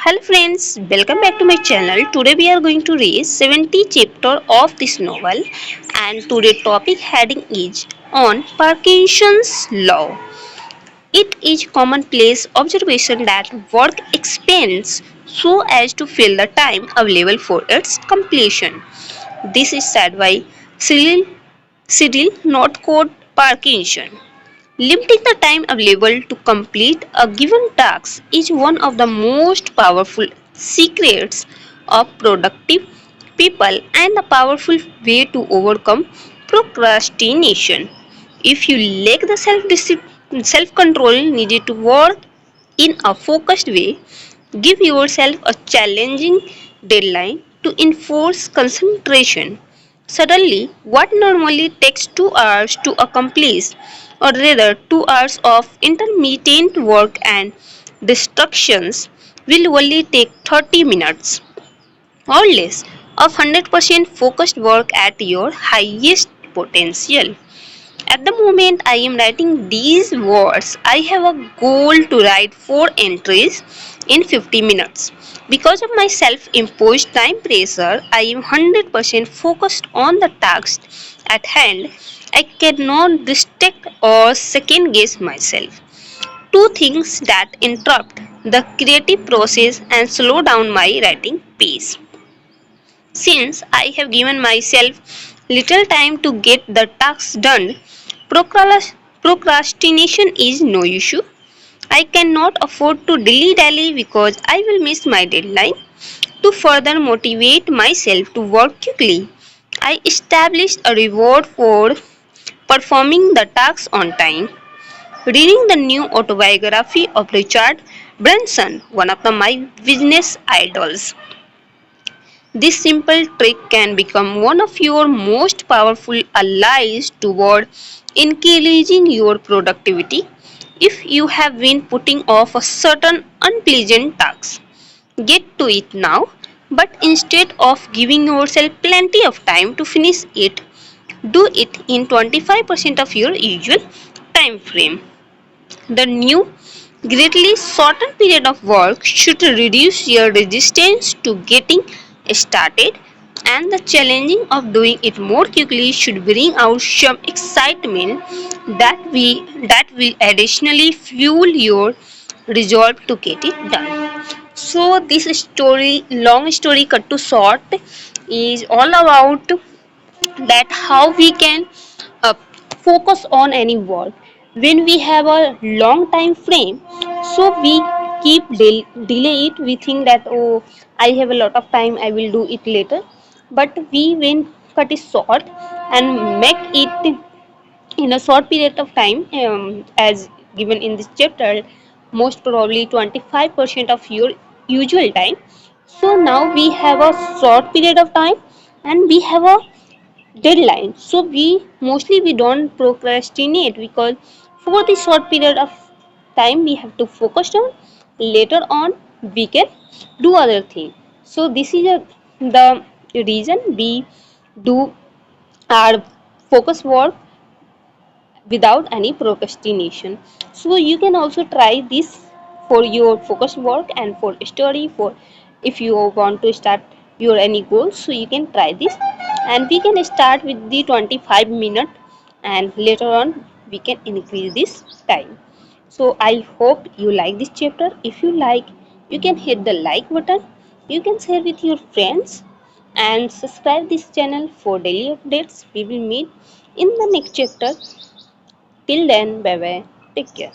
Hello friends, welcome back to my channel. Today we are going to read 70 chapter of this novel and today topic heading is on Parkinson's law. It is commonplace observation that work expands so as to fill the time available for its completion. This is said by Cyril Northcote Parkinson. Limiting the time available to complete a given task is one of the most powerful secrets of productive people and a powerful way to overcome procrastination. If you lack the self control needed to work in a focused way, give yourself a challenging deadline to enforce concentration. Suddenly, what normally takes 2 hours to accomplish, or rather 2 hours of intermittent work and distractions, will only take 30 minutes or less of 100% focused work at your highest potential. At the moment I am writing these words, I have a goal to write 4 entries in 50 minutes. Because of my self imposed time pressure, I am 100% focused on the task at hand. I cannot distract or second guess myself. Two things that interrupt the creative process and slow down my writing pace. Since I have given myself little time to get the task done, procrastination is no issue. I cannot afford to dilly-dally because I will miss my deadline. To further motivate myself to work quickly, I established a reward for performing the task on time. Reading the new autobiography of Richard Branson, one of my business idols. This simple trick can become one of your most powerful allies toward increasing your productivity. If you have been putting off a certain unpleasant task, get to it now, but instead of giving yourself plenty of time to finish it, do it in 25% of your usual time frame. The new, greatly shortened period of work should reduce your resistance to getting started, and the challenging of doing it more quickly should bring out some excitement that will additionally fuel your resolve to get it done. So this story, long story cut to short, is all about that how we can uh, focus on any work when we have a long time frame. So we keep delay it. We think that, oh, I have a lot of time, I will do it later. But we when cut it short and make it in a short period of time, as given in this chapter, most probably 25% of your usual time. So now we have a short period of time and we have a deadline. So we don't procrastinate because for the short period of time we have to focus on. Later on we can do other thing. So this is the reason we do our focus work without any procrastination. So you can also try this for your focus work and for study, for if you want to start your any goals. So you can try this, and we can start with the 25 minute, and later on we can increase this time. So I hope you like this chapter. If you like, you can hit the like button, you can share with your friends, and subscribe this channel for daily updates. We will meet in the next chapter. Till then, bye bye. Take care.